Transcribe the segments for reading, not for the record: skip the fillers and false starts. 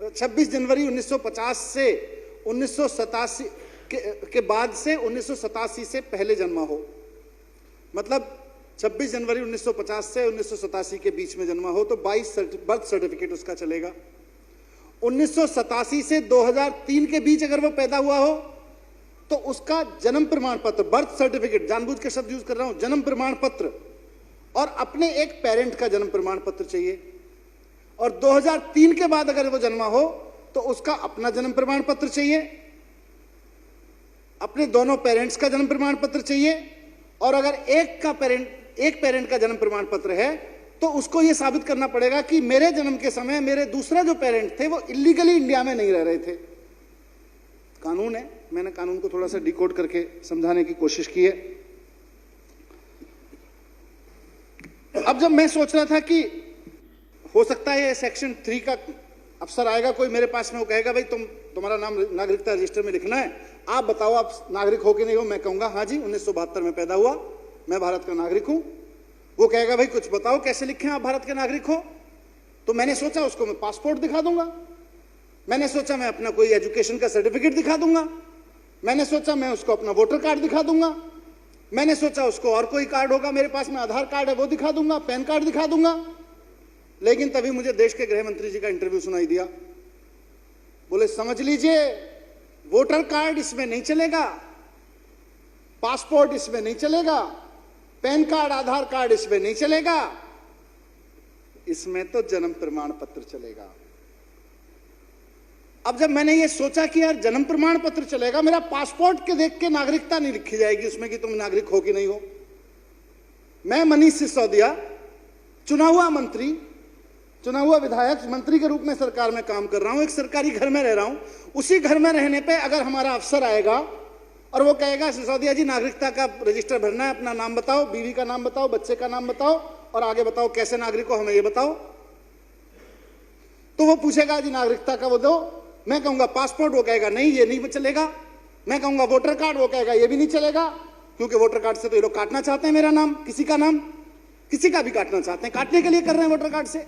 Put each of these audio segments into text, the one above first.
26 जनवरी 1950 से 1987 के बाद से 1987 से पहले जन्मा हो, मतलब 26 जनवरी 1950 से 1987 के बीच में जन्मा हो तो 22 बर्थ सर्टिफिकेट उसका चलेगा। 1987 से 2003 के बीच अगर वो पैदा हुआ हो तो उसका जन्म प्रमाण पत्र, बर्थ सर्टिफिकेट, जानबूझ के शब्द यूज कर रहा हूं, जन्म प्रमाण पत्र और अपने एक पेरेंट का जन्म प्रमाण पत्र चाहिए। और 2003 के बाद अगर वो जन्मा हो तो उसका अपना जन्म प्रमाण पत्र चाहिए, अपने दोनों पेरेंट्स का जन्म प्रमाण पत्र चाहिए, और अगर एक पेरेंट का जन्म प्रमाण पत्र है तो उसको यह साबित करना पड़ेगा कि मेरे जन्म के समय मेरे दूसरा जो पेरेंट थे वो इलीगली इंडिया में नहीं रह रहे थे। कानून है, मैंने कानून को थोड़ा सा डिकोड करके समझाने की कोशिश की है। अब जब मैं सोच रहा था कि हो सकता है सेक्शन 3 का अफसर आएगा कोई मेरे पास में, वो कहेगा भाई तुम्हारा नाम नागरिकता रजिस्टर में लिखना है, आप बताओ आप नागरिक हो कि नहीं हो। मैं कहूंगा हाँ जी 1972 में पैदा हुआ, मैं भारत का नागरिक हूं। वो कहेगा भाई कुछ बताओ कैसे लिखे आप भारत के नागरिक हो। तो मैंने सोचा उसको मैं पासपोर्ट दिखा दूंगा, मैंने सोचा मैं अपना कोई एजुकेशन का सर्टिफिकेट दिखा दूंगा, मैंने सोचा मैं उसको अपना वोटर कार्ड दिखा दूंगा, मैंने सोचा उसको और कोई कार्ड होगा मेरे पास में, आधार कार्ड है वो दिखा दूंगा, पैन कार्ड दिखा दूंगा। लेकिन तभी मुझे देश के गृह मंत्री जी का इंटरव्यू सुनाई दिया। बोले समझ लीजिए वोटर कार्ड इसमें नहीं चलेगा, पासपोर्ट इसमें नहीं चलेगा, पैन कार्ड आधार कार्ड इसमें नहीं चलेगा, इसमें तो जन्म प्रमाण पत्र चलेगा। अब जब मैंने ये सोचा कि यार जन्म प्रमाण पत्र चलेगा, मेरा पासपोर्ट के देख के नागरिकता नहीं लिखी जाएगी उसमें कि तुम नागरिक हो कि नहीं हो। मैं मनीष सिसोदिया चुना हुआ मंत्री, चुना हुआ विधायक, मंत्री के रूप में सरकार में काम कर रहा हूं, एक सरकारी घर में रह रहा हूं। उसी घर में रहने पे अगर हमारा अफसर आएगा और वो कहेगा सिसोदिया जी नागरिकता का रजिस्टर भरना है, अपना नाम बताओ, बीवी का नाम बताओ, बच्चे का नाम बताओ और आगे बताओ कैसे नागरिक हो हमें ये बताओ, तो वो पूछेगा जी नागरिकता का वो दो। मैं कहूंगा पासपोर्ट, वो कहेगा नहीं ये नहीं चलेगा। मैं कहूंगा वोटर कार्ड, वो कहेगा ये भी नहीं चलेगा, क्योंकि वोटर कार्ड से तो ये लोग काटना चाहते हैं मेरा नाम, किसी का नाम, किसी का भी काटना चाहते हैं, काटने के लिए कर रहे हैं वोटर कार्ड से।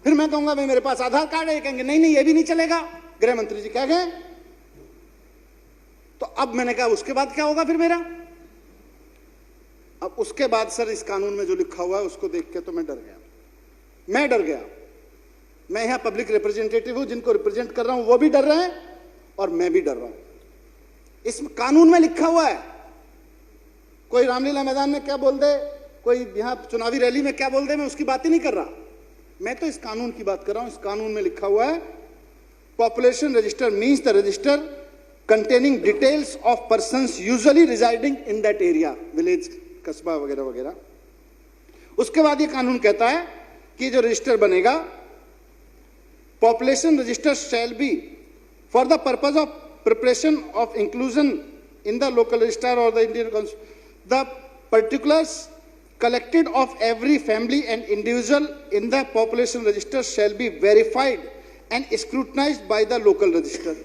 फिर मैं कहूंगा भाई मेरे पास आधार कार्ड है, ये कहेंगे नहीं नहीं ये भी नहीं चलेगा। गृह मंत्री जी कह गए। तो अब मैंने कहा उसके बाद क्या होगा फिर मेरा। अब उसके बाद सर इस कानून में जो लिखा हुआ है उसको देख के तो मैं डर गया। मैं यहां पब्लिक रिप्रेजेंटेटिव हूं, जिनको रिप्रेजेंट कर रहा हूं वो भी डर रहे हैं और मैं भी डर रहा हूं। इस कानून में लिखा हुआ है, कोई रामलीला मैदान में क्या बोल दे, कोई यहां चुनावी रैली में क्या बोल दे, मैं उसकी बात ही नहीं कर रहा। मैं तो इस कानून की बात कर रहा हूं। इस कानून में लिखा हुआ है population register means the register containing details of persons usually residing in that area, village, कस्बा वगैरह वगैरह। उसके बाद ये कानून कहता है कि जो रजिस्टर बनेगा, population register shall be for the purpose of preparation of inclusion in the local register or the Indian the particulars collected of every family and individual in the population register shall be verified and scrutinized by the local register।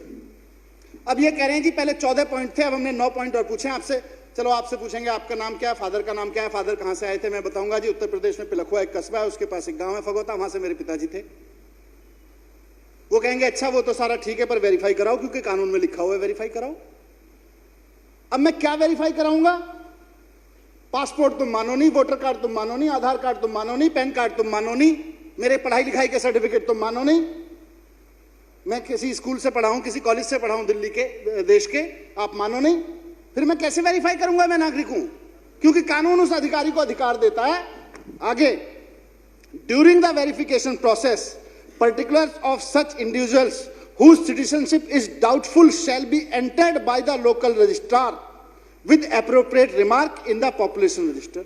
अब ये कह रहे हैं जी पहले 14 point थे, अब हमने 9 point और पूछे आपसे। चलो आपसे पूछेंगे आपका नाम क्या है, फादर का नाम क्या है, फादर कहां से आए थे। मैं बताऊंगा जी उत्तर प्रदेश में पिलखुआ एक कस्बा है, उसके पास एक गांव है फगोता, वहां से मेरे पिताजी थे। वो कहेंगे अच्छा वो तो सारा ठीक है पर वेरीफाई कराओ, क्योंकि कानून में लिखा हुआ है वेरीफाई कराओ। अब मैं क्या वेरीफाई कराऊंगा? पासपोर्ट तुम मानो नहीं, वोटर कार्ड तुम मानो नहीं, आधार कार्ड तुम मानो नहीं, पैन कार्ड तुम मानो नहीं, मेरे पढ़ाई लिखाई के सर्टिफिकेट तुम मानो नहीं, मैं किसी स्कूल से पढ़ा हूं, किसी कॉलेज से पढ़ा हूं दिल्ली के, देश के, आप मानो नहीं। फिर मैं कैसे वेरीफाई करूंगा मैं नागरिक हूं? क्योंकि कानून उस अधिकारी को अधिकार देता है। आगे, during the verification process particulars of such individuals whose citizenship is doubtful shall be entered by the local registrar with appropriate remark in the population register।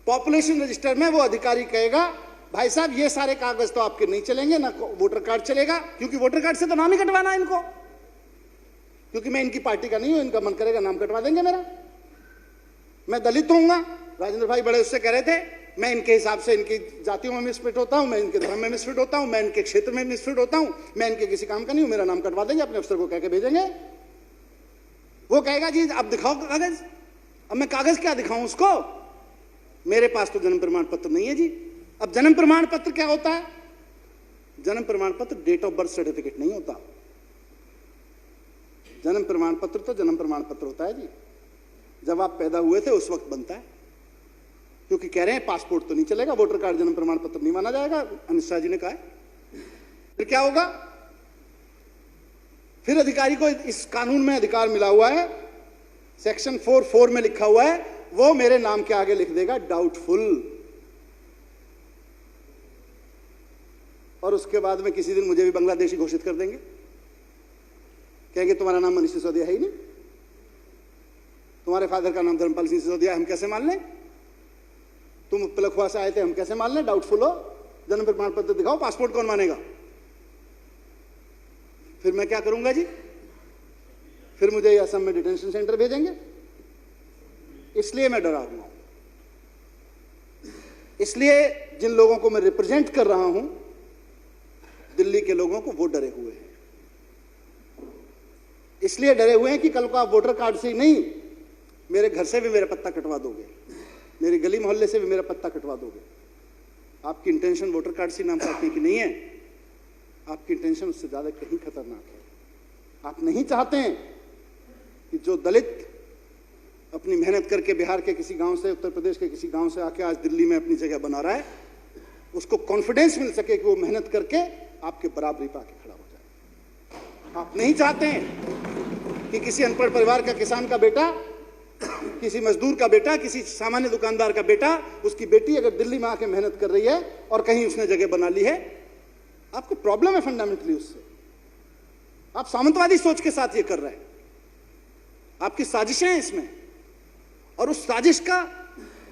Population register में वो अधिकारी कहेगा भाई साहब ये सारे कागज तो आपके नहीं चलेंगे, ना वोटर कार्ड चलेगा, क्योंकि वोटर कार्ड से तो नाम ही कटवाना है इनको, क्योंकि मैं इनकी पार्टी का नहीं हूं, इनका मन करेगा नाम कटवा देंगे मेरा। मैं दलित होऊंगा, राजेंद्र भाई बड़े उससे कह रहे थे, मैं इनके हिसाब से इनकी जातियों में मिसफिट होता हूं, मैं इनके धर्म में मिसफिट होता हूं, मैं इनके क्षेत्र में मिसफिट होता हूं, मैं इनके किसी काम का नहीं हूं, मेरा नाम कटवा देंगे, अपने अफसर को कह के भेजेंगे। वो कहेगा जी अब दिखाओ कागज। अब मैं कागज क्या दिखाऊं उसको? मेरे पास तो जन्म प्रमाण पत्र नहीं है जी। अब जन्म प्रमाण पत्र क्या होता है? जन्म प्रमाण पत्र डेट ऑफ बर्थ सर्टिफिकेट नहीं होता। जन्म प्रमाण पत्र तो जन्म प्रमाण पत्र होता है जी, जब आप पैदा हुए थे उस वक्त बनता है। क्योंकि कह रहे हैं पासपोर्ट तो नहीं चलेगा, वोटर कार्ड जन्म प्रमाण पत्र नहीं माना जाएगा, अमित शाह जी ने कहा है। फिर क्या होगा? फिर अधिकारी को इस कानून में अधिकार मिला हुआ है, सेक्शन 4(4) में लिखा हुआ है, वो मेरे नाम के आगे लिख देगा डाउटफुल, और उसके बाद में किसी दिन मुझे भी बांग्लादेशी घोषित कर देंगे, कहेंगे तुम्हारा नाम मनीष सिसोदिया है ही नहीं, तुम्हारे फादर का नाम धर्मपाल सिंह सिसोदिया, हम कैसे मान लें? तुम पिलखुआ से आए थे, हम कैसे मान लें? डाउटफुल हो, जन्म प्रमाण पत्र दिखाओ, पासपोर्ट कौन मानेगा? फिर मैं क्या करूंगा जी? फिर मुझे असम में डिटेंशन सेंटर भेजेंगे। इसलिए मैं डरा हुआ हूं, इसलिए जिन लोगों को मैं रिप्रेजेंट कर रहा हूं, दिल्ली के लोगों को, वो डरे हुए हैं। इसलिए डरे हुए हैं कि कल को आप वोटर कार्ड से ही नहीं, मेरे घर से भी मेरा पत्ता कटवा दोगे, मेरी गली मोहल्ले से भी मेरा पत्ता कटवा दोगे। आपकी इंटेंशन वोटर कार्ड से नाम काटने की नहीं है, आपकी इंटेंशन उससे ज्यादा कहीं खतरनाक है। आप नहीं चाहते हैं कि जो दलित अपनी मेहनत करके बिहार के किसी गांव से, उत्तर प्रदेश के किसी गांव से आके आज दिल्ली में अपनी जगह बना रहा है, उसको कॉन्फिडेंस मिल सके कि वो मेहनत करके आपके बराबरी पे आके खड़ा हो जाए। आप नहीं चाहते हैं कि किसी अनपढ़ परिवार का किसान का बेटा, किसी मजदूर का बेटा, किसी सामान्य दुकानदार का बेटा, उसकी बेटी अगर दिल्ली में आके मेहनत कर रही है और कहीं उसने जगह बना ली है, आपको प्रॉब्लम है फंडामेंटली उससे। आप सामंतवादी सोच के साथ ये कर रहे हैं, आपकी साजिशें हैं इसमें। और उस साजिश का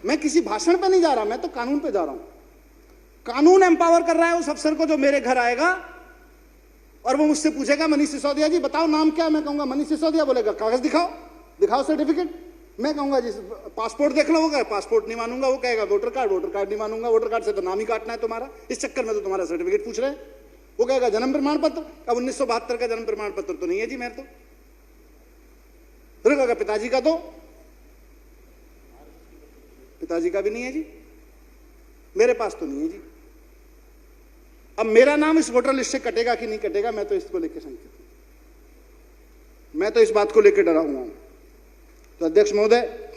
मैं किसी भाषण पे नहीं जा रहा, मैं तो कानून पे जा रहा हूं। कानून एम्पावर कर रहा है उस अफसर को जो मेरे घर आएगा और वो मुझसे पूछेगा मनीष सिसोदिया जी बताओ नाम क्या है, मैं कहूंगा मनीष सिसोदिया, बोलेगा कागज दिखाओ, दिखाओ सर्टिफिकेट, मैं कहूंगा जी पासपोर्ट देख लो, वो कहे पासपोर्ट नहीं मानूंगा, वो कहेगा वोटर कार्ड नहीं मानूंगा, वोटर कार्ड से तो नाम ही काटना है तुम्हारा, इस चक्कर में तो तुम्हारा सर्टिफिकेट पूछ रहे हैं। वो कहेगा जन्म प्रमाण पत्र, अब 1972 का जन्म प्रमाण पत्र तो नहीं है जी मेरे तो। फिर कहेगा पिताजी का, तो पिताजी का भी नहीं है जी, मेरे पास तो नहीं है जी। अब मेरा नाम इस वोटर लिस्ट से कटेगा कि नहीं कटेगा, मैं तो इसको लेकर शंकित हूं, मैं तो इस बात को लेकर डरा हुआ हूं। तो अध्यक्ष महोदय,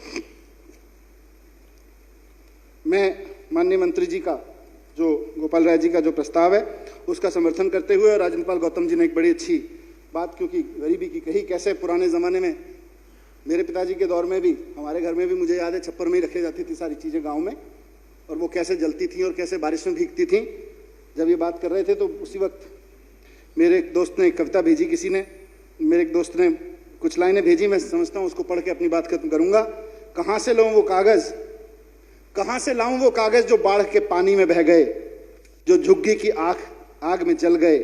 मैं माननीय मंत्री जी का, जो गोपाल राय जी का जो प्रस्ताव है, उसका समर्थन करते हुए, और राजनपाल गौतम जी ने एक बड़ी अच्छी बात क्योंकि गरीबी की कही, कैसे पुराने जमाने में मेरे पिताजी के दौर में भी, हमारे घर में भी मुझे याद है छप्पर में ही रखी जाती थी सारी चीजें गांव में, और वो कैसे जलती थी और कैसे बारिश में भीगती थी। जब ये बात कर रहे थे तो उसी वक्त मेरे एक दोस्त ने एक कविता भेजी, किसी ने, मेरे एक दोस्त ने कुछ लाइनें भेजी, मैं समझता हूँ उसको पढ़ के अपनी बात खत्म करूंगा। कहाँ से लाऊं वो कागज, कहाँ से लाऊं वो कागज जो बाढ़ के पानी में बह गए, जो झुग्गी की आग में जल गए,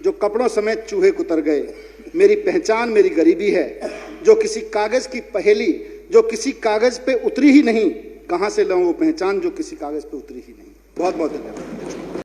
जो कपड़ों समेत चूहे कुतर गए। मेरी पहचान मेरी गरीबी है, जो किसी कागज की पहेली, जो किसी कागज पे उतरी ही नहीं। कहाँ से लाऊं वो पहचान जो किसी कागज पे उतरी ही नहीं। बहुत बहुत धन्यवाद।